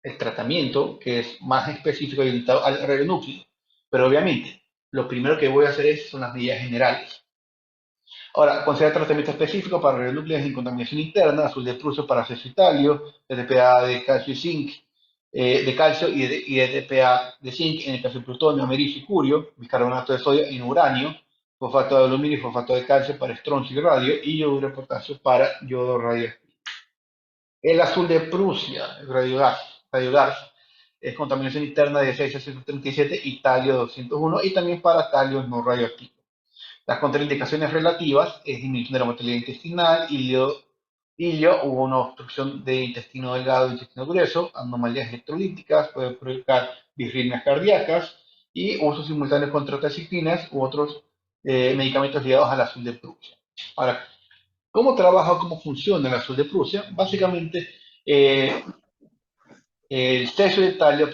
el tratamiento que es más específico y orientado al radionúcleo. Pero obviamente, lo primero que voy a hacer son las medidas generales. Ahora, considera tratamiento específico para radionúcleos en contaminación interna, azul de Prusia para acceso italio, DTPA de calcio y zinc, de calcio y DTPA de zinc en el caso de plutonio, americio y curio, bicarbonato de sodio en uranio, fosfato de aluminio y fosfato de calcio para estroncio y radio, y yodo de potasio para yodo radioactivo. El azul de Prusia, el radiogas, es contaminación interna de 6 a 137 y talio 201 y también para talio no radioactivo. Las contraindicaciones relativas es disminución de la motilidad intestinal, hilio, hubo una obstrucción de intestino delgado y intestino grueso, anomalías electrolíticas, puede provocar disritmias cardíacas y uso simultáneo de contrataciclinas u otros medicamentos ligados al azul de Prusia. Ahora, ¿cómo trabaja o cómo funciona el azul de Prusia? Básicamente, eh, el cesio de talio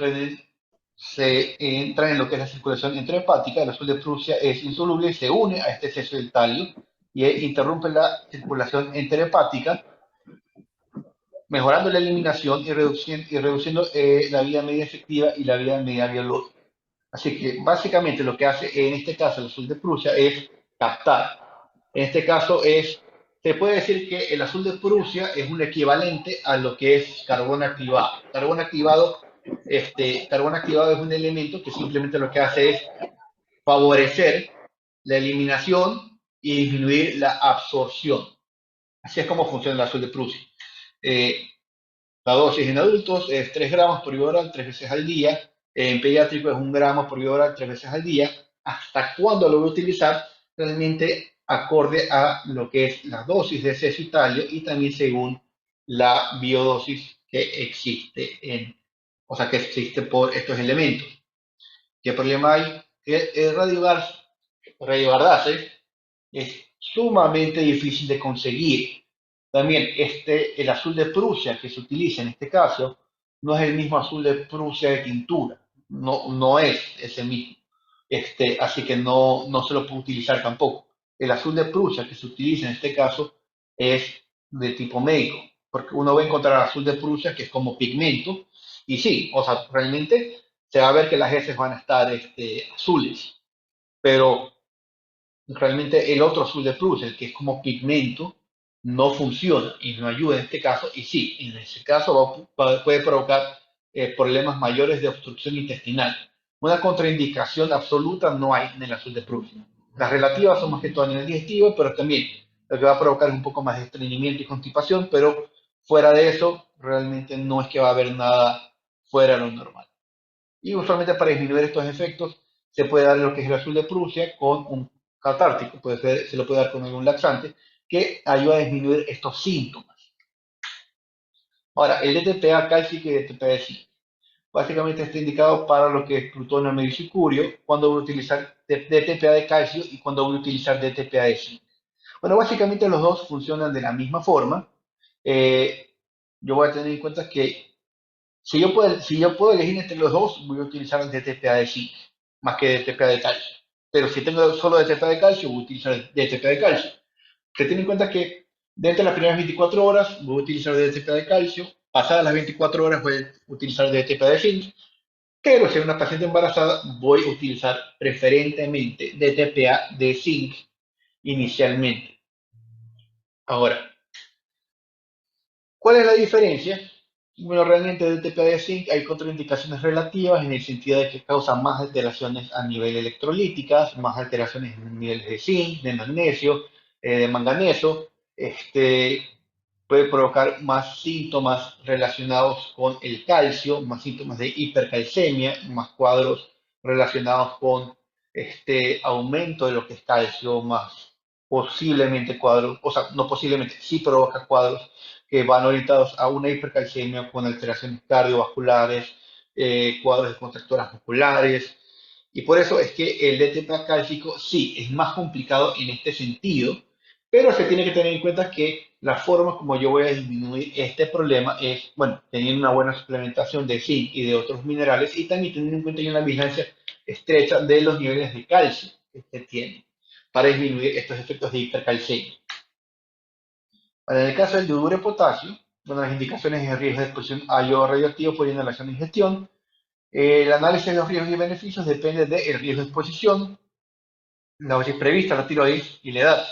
se entra en lo que es la circulación enterohepática. El azul de Prusia es insoluble y se une a este cesio de talio y interrumpe la circulación enterohepática, mejorando la eliminación y reduciendo la vida media efectiva y la vida media biológica. Así que básicamente lo que hace en este caso el azul de Prusia es captar. En este caso se puede decir que el azul de Prusia es un equivalente a lo que es carbón activado. Carbón activado es un elemento que simplemente lo que hace es favorecer la eliminación y disminuir la absorción. Así es como funciona el azul de Prusia. Eh, la dosis en adultos es 3 gramos por vía oral 3 veces al día. En pediátrico es 1 gramo por vía oral 3 veces al día. ¿Hasta cuándo lo voy a utilizar? Realmente acorde a lo que es la dosis de cesio y talio y también según la biodosis que o sea, que existe por estos elementos. ¿Qué problema hay? El radiogardase es sumamente difícil de conseguir. También el azul de Prusia que se utiliza en este caso no es el mismo azul de Prusia de tintura, no es ese mismo. Así que no se lo puede utilizar tampoco. El azul de Prusia que se utiliza en este caso es de tipo médico, porque uno va a encontrar azul de Prusia que es como pigmento, y sí, o sea, realmente se va a ver que las heces van a estar azules, pero realmente el otro azul de plus, el que es como pigmento, no funciona y no ayuda en este caso. Y sí, en ese caso puede provocar problemas mayores de obstrucción intestinal. Una contraindicación absoluta no hay en el azul de Prusia. Las relativas son más que todo a nivel digestivo, pero también lo que va a provocar es un poco más de estreñimiento y constipación, pero fuera de eso, realmente no es que va a haber nada fuera de lo normal. Y usualmente para disminuir estos efectos se puede dar lo que es el azul de Prusia con un catártico, se lo puede dar con algún laxante que ayuda a disminuir estos síntomas. Ahora, el DTPA cálcico y DTPA zinc. Básicamente está indicado para lo que es plutonio, medio y curio, cuando voy a utilizar DTPA de calcio y cuando voy a utilizar DTPA de zinc. Bueno, básicamente los dos funcionan de la misma forma. Eh, yo voy a tener en cuenta que si yo puedo elegir entre los dos, voy a utilizar el DTPA de zinc más que DTPA de calcio. Pero si tengo solo DTPA de calcio, voy a utilizar el DTPA de calcio. Se tiene en cuenta que dentro de las primeras 24 horas voy a utilizar DTPA de calcio, pasadas las 24 horas voy a utilizar DTPA de zinc, pero si es una paciente embarazada voy a utilizar preferentemente DTPA de zinc inicialmente. Ahora, ¿cuál es la diferencia? Bueno, realmente del TPA de zinc hay contraindicaciones relativas en el sentido de que causa más alteraciones a nivel electrolíticas, más alteraciones en niveles de zinc, de magnesio, de manganeso. Puede provocar más síntomas relacionados con el calcio, más síntomas de hipercalcemia, más cuadros relacionados con aumento de lo que es calcio, más posiblemente cuadros, o sea, no posiblemente, sí provoca cuadros que van orientados a una hipercalcemia con alteraciones cardiovasculares, cuadros de contracturas musculares. Y por eso es que el DTP cálcico sí es más complicado en este sentido, pero se tiene que tener en cuenta que la forma como yo voy a disminuir este problema es, bueno, teniendo una buena suplementación de zinc y de otros minerales y también teniendo en cuenta una vigilancia estrecha de los niveles de calcio que se tiene para disminuir estos efectos de hipercalcemia. Ahora, en el caso del yoduro de potasio, bueno, las indicaciones de riesgo de exposición a yodo radioactivo por inhalación e ingestión. El análisis de los riesgos y beneficios depende del riesgo de exposición, la dosis prevista, la tiroides y la edad.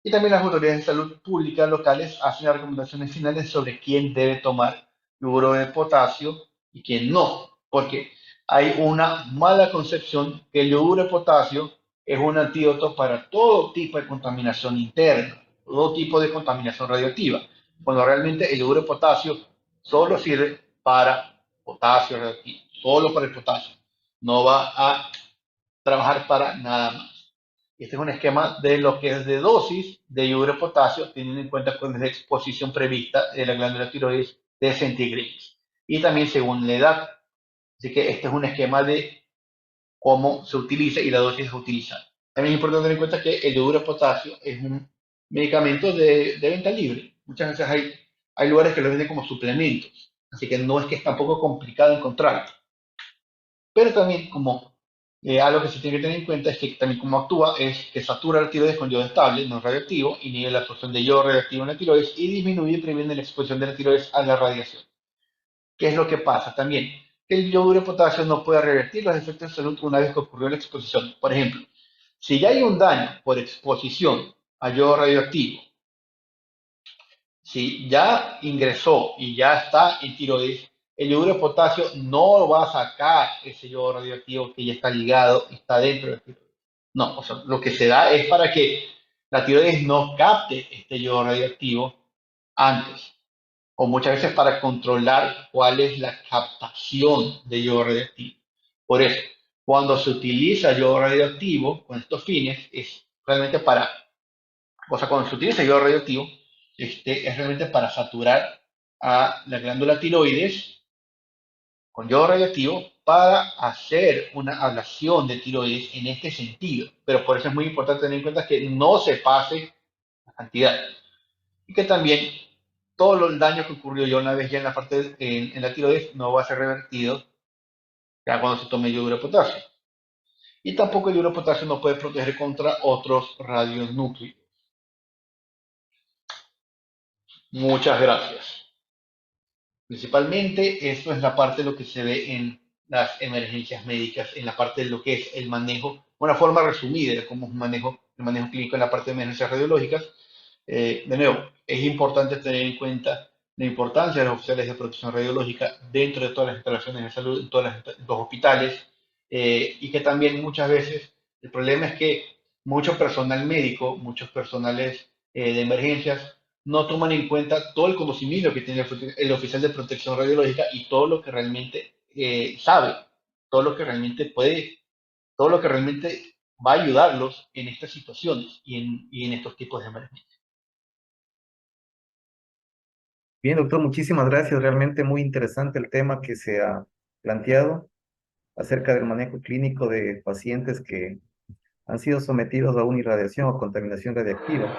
Y también las autoridades de salud pública locales hacen las recomendaciones finales sobre quién debe tomar yoduro de potasio y quién no, porque hay una mala concepción que el yoduro de potasio es un antídoto para todo tipo de contaminación interna, todo tipo de contaminación radioactiva, cuando realmente el yoduro de potasio solo sirve para potasio radioactivo, solo para el potasio, no va a trabajar para nada más. Este es un esquema de lo que es de dosis de yoduro de potasio, teniendo en cuenta cuál es la exposición prevista de la glándula tiroides de centigramos. Y también según la edad. Así que este es un esquema de cómo se utiliza y la dosis a utilizar. También es importante tener en cuenta que el yoduro de potasio es un medicamento de venta libre. Muchas veces hay lugares que lo venden como suplementos. Así que no es que es tampoco complicado encontrarlo. Pero también como algo que se tiene que tener en cuenta es que también como actúa es que satura la tiroides con yodo estable, no radioactivo, inhibe la absorción de yodo radioactivo en la tiroides y disminuye y previene la exposición de la tiroides a la radiación. ¿Qué es lo que pasa? También el yoduro de potasio no puede revertir los efectos de salud una vez que ocurrió la exposición. Por ejemplo, si ya hay un daño por exposición a yodo radioactivo, si ya ingresó y ya está en tiroides, el yoduro de potasio no va a sacar ese yodo radioactivo que ya está ligado, está dentro del tiroides. No, o sea, lo que se da es para que la tiroides no capte este yodo radioactivo antes, o muchas veces para controlar cuál es la captación de yodo radioactivo. Por eso, cuando se utiliza yodo radioactivo con estos fines, es realmente para, o sea, cuando se utiliza yodo radioactivo, es realmente para saturar a la glándula tiroides con yodo radioactivo para hacer una ablación de tiroides en este sentido. Pero por eso es muy importante tener en cuenta que no se pase la cantidad y que también todo el daño que ocurrió ya una vez ya en la parte en la tiroides no va a ser revertido ya cuando se tome yoduro de potasio. Y tampoco el yoduro de potasio no puede proteger contra otros radionúcleos. Muchas gracias. Principalmente esto es la parte de lo que se ve en las emergencias médicas, en la parte de lo que es el manejo, una forma resumida de cómo es el manejo clínico en la parte de emergencias radiológicas. De nuevo, es importante tener en cuenta la importancia de los oficiales de protección radiológica dentro de todas las instalaciones de salud, en todos los hospitales, y que también muchas veces el problema es que mucho personal médico, muchos personales de emergencias no toman en cuenta todo el conocimiento que tiene el oficial de protección radiológica y todo lo que realmente sabe, todo lo que realmente puede, todo lo que realmente va a ayudarlos en estas situaciones y en estos tipos de emergencias. Bien, doctor, muchísimas gracias. Realmente muy interesante el tema que se ha planteado acerca del manejo clínico de pacientes que han sido sometidos a una irradiación o contaminación radiactiva.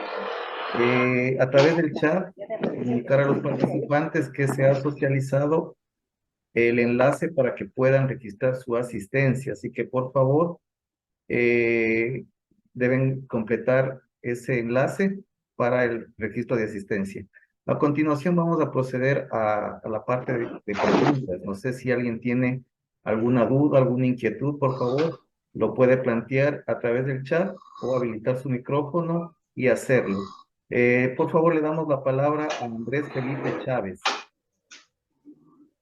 A través del chat, comunicar a los participantes que se ha socializado el enlace para que puedan registrar su asistencia. Así que por favor, eh, deben completar ese enlace para el registro de asistencia. A continuación vamos a proceder a la parte de preguntas. No sé si alguien tiene alguna duda, alguna inquietud, por favor, lo puede plantear a través del chat o habilitar su micrófono y hacerlo. Por favor, le damos la palabra a Andrés Felipe Chávez.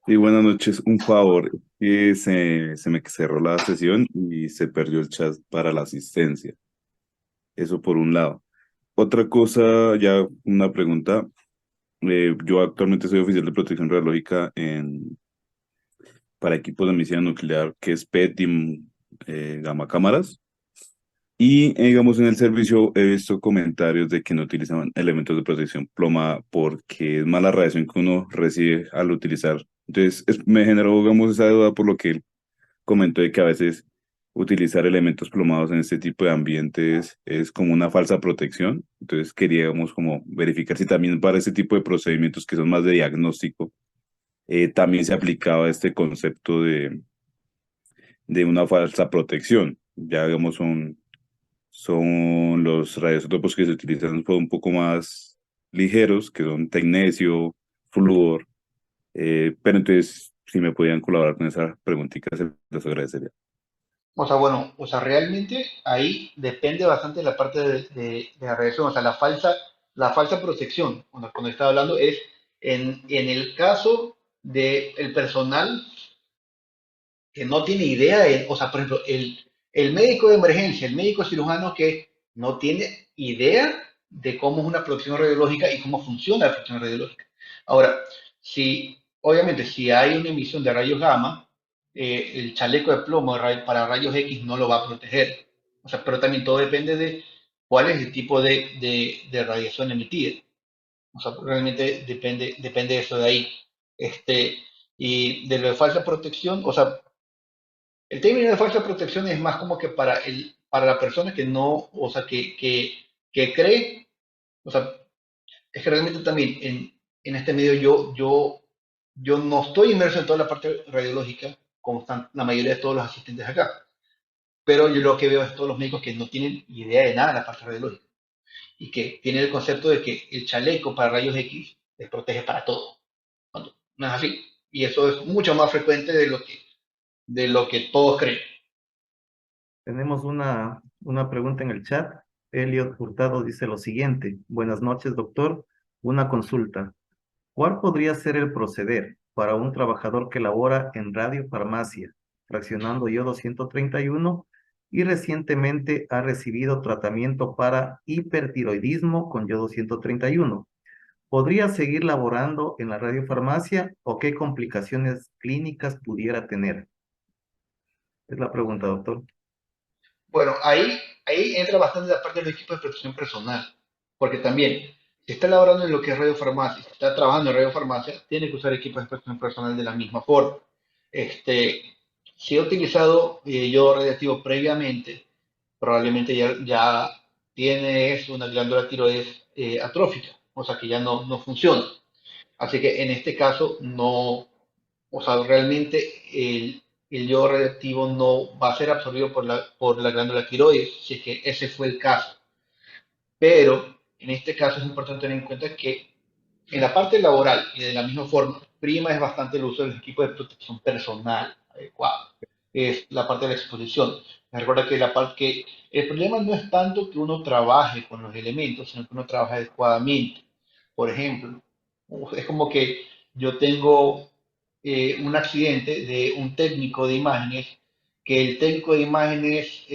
Y buenas noches, un favor, que se me cerró la sesión y se perdió el chat para la asistencia. Eso por un lado. Otra cosa, ya una pregunta. Yo actualmente soy oficial de protección radiológica para equipos de medicina nuclear, que es PET y gamma cámaras. Y digamos, en el servicio he visto comentarios de que no utilizaban elementos de protección ploma porque es mala radiación que uno recibe al utilizar. Entonces, me generó, digamos, esa duda por lo que él comentó de que a veces utilizar elementos plomados en este tipo de ambientes es como una falsa protección. Entonces, queríamos como verificar si también para este tipo de procedimientos que son más de diagnóstico, también se aplicaba este concepto de una falsa protección. Ya, digamos, son los radioisótopos que se utilizan son un poco más ligeros, que son tecnecio, flúor, pero entonces, si me podían colaborar con esa preguntita, se los agradecería. O sea, bueno, o sea, realmente ahí depende bastante de la parte de la radiación, o sea, la falsa protección, cuando estaba hablando es en el caso del personal que no tiene idea, o sea, por ejemplo, el médico de emergencia, el médico cirujano que no tiene idea de cómo es una protección radiológica y cómo funciona la protección radiológica. Ahora, si, obviamente, si hay una emisión de rayos gamma, el chaleco de plomo para rayos X no lo va a proteger. O sea, pero también todo depende de cuál es el tipo de radiación emitida. O sea, realmente depende de eso de ahí. Este, y de lo de falsa protección, o sea, el término de falsa protección es más como que para la persona que no, o sea, que cree, o sea, es que realmente también en este medio yo no estoy inmerso en toda la parte radiológica, como están la mayoría de todos los asistentes acá, pero yo lo que veo es todos los médicos que no tienen idea de nada de la parte radiológica y que tienen el concepto de que el chaleco para rayos X les protege para todo, cuando no es así. Y eso es mucho más frecuente de lo que todos creen. Tenemos una pregunta en el chat. Elliot Hurtado dice lo siguiente. Buenas noches, doctor. Una consulta. ¿Cuál podría ser el proceder para un trabajador que labora en radiofarmacia, fraccionando yodo 131 y recientemente ha recibido tratamiento para hipertiroidismo con yodo 131? ¿Podría seguir laborando en la radiofarmacia o qué complicaciones clínicas pudiera tener? Es la pregunta, doctor. Bueno, ahí entra bastante la parte del equipo de protección personal, porque también, si está laborando en lo que es radiofarmacia, si está trabajando en radiofarmacia, tiene que usar equipos de protección personal de la misma forma. Este, si he utilizado yodo radiactivo previamente, probablemente ya tienes una glándula tiroides atrófica, o sea que ya no funciona. Así que en este caso no, o sea, realmente el yodo radioactivo no va a ser absorbido por la glándula tiroides, si es que ese fue el caso. Pero en este caso es importante tener en cuenta que en la parte laboral y de la misma forma, prima es bastante el uso de los equipos de protección personal adecuado. Es la parte de la exposición. Recuerda que el problema no es tanto que uno trabaje con los elementos, sino que uno trabaje adecuadamente. Por ejemplo, es como que yo tengo un accidente de un técnico de imágenes que el técnico de imágenes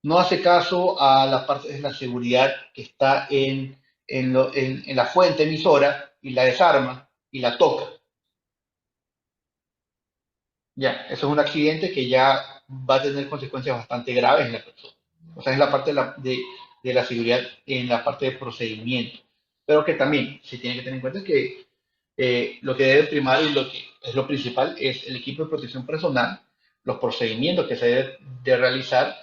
no hace caso a la parte de la seguridad que está en la fuente emisora y la desarma y la toca. Ya, eso es un accidente que ya va a tener consecuencias bastante graves en la persona. O sea, es la parte de la seguridad en la parte de procedimiento. Pero que también se tiene que tener en cuenta que lo que debe primar y lo que es lo principal es el equipo de protección personal, los procedimientos que se deben de realizar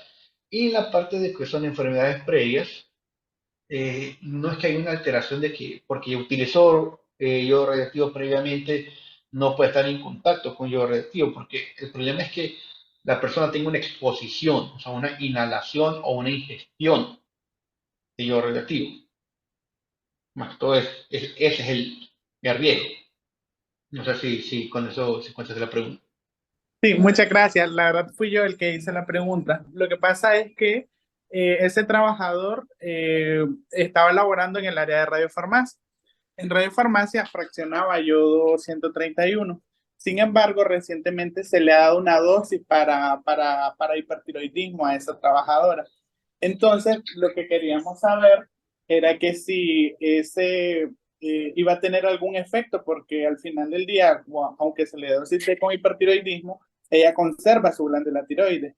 y la parte de que son enfermedades previas. No es que hay una alteración de que porque utilizó yodo radioactivo previamente no puede estar en contacto con yodo radioactivo, porque el problema es que la persona tenga una exposición, o sea, una inhalación o una ingestión de yodo radioactivo. Más todo ese es el riesgo. No sé si con eso se contesta la pregunta. Sí, muchas gracias. La verdad fui yo el que hice la pregunta. Lo que pasa es que ese trabajador estaba laborando en el área de radiofarmacia. En radiofarmacia fraccionaba yodo 131. Sin embargo, recientemente se le ha dado una dosis para hipertiroidismo a esa trabajadora. Entonces, lo que queríamos saber era que si ese iba a tener algún efecto, porque al final del día, aunque se le dosise con hipertiroidismo, ella conserva su glándula tiroides,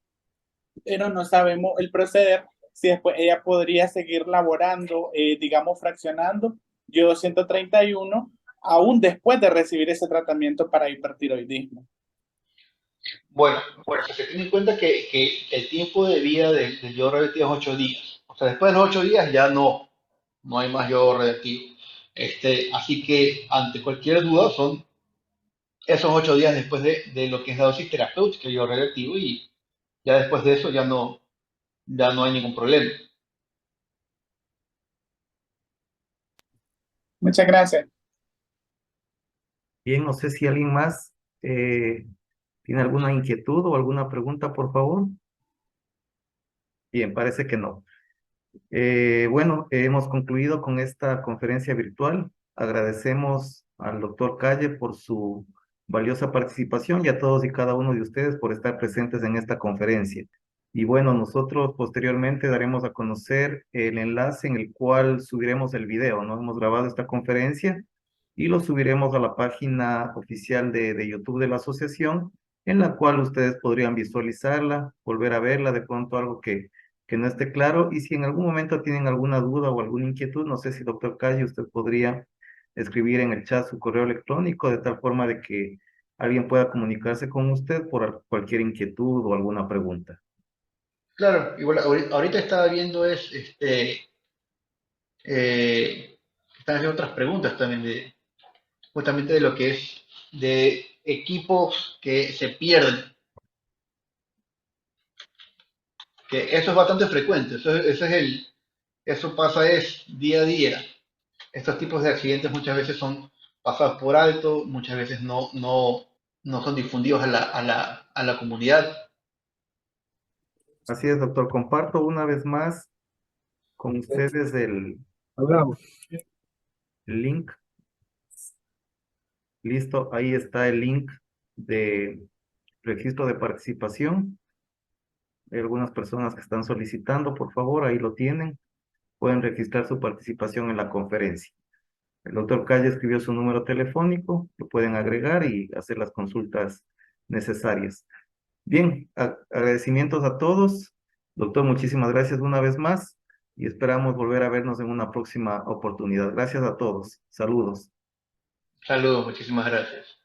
pero no sabemos el proceder, si después ella podría seguir laborando, digamos, fraccionando yodo 131, aún después de recibir ese tratamiento para hipertiroidismo. Bueno, se tiene en cuenta que el tiempo de vida del yodo radioactivo es 8 días. O sea, después de los 8 días ya no hay más yodo radioactivo. Así que ante cualquier duda son esos 8 días después de lo que es la dosis terapéutica del yodo radioactivo y ya después de eso ya no hay ningún problema. Muchas gracias. Bien, no sé si alguien más tiene alguna inquietud o alguna pregunta, por favor. Bien, parece que no. Bueno, hemos concluido con esta conferencia virtual. Agradecemos al doctor Calle por su valiosa participación y a todos y cada uno de ustedes por estar presentes en esta conferencia. Y bueno, nosotros posteriormente daremos a conocer el enlace en el cual subiremos el video, ¿no? Hemos grabado esta conferencia y lo subiremos a la página oficial de YouTube de la asociación, en la cual ustedes podrían visualizarla, volver a verla, de pronto algo que no esté claro. Y si en algún momento tienen alguna duda o alguna inquietud, no sé si doctor Calle, usted podría escribir en el chat su correo electrónico de tal forma de que alguien pueda comunicarse con usted por cualquier inquietud o alguna pregunta. Claro, igual ahorita estaba viendo están haciendo otras preguntas también justamente de lo que es de equipos que se pierden, que eso es bastante frecuente, eso pasa es día a día. Estos tipos de accidentes muchas veces son pasados por alto, muchas veces no son difundidos a la comunidad. Así es, doctor. Comparto una vez más con ustedes Hablamos. el link. Listo, ahí está el link de registro de participación. Hay algunas personas que están solicitando, por favor, ahí lo tienen. Pueden registrar su participación en la conferencia. El doctor Calle escribió su número telefónico, lo pueden agregar y hacer las consultas necesarias. Bien, agradecimientos a todos. Doctor, muchísimas gracias una vez más y esperamos volver a vernos en una próxima oportunidad. Gracias a todos. Saludos. Saludos, muchísimas gracias.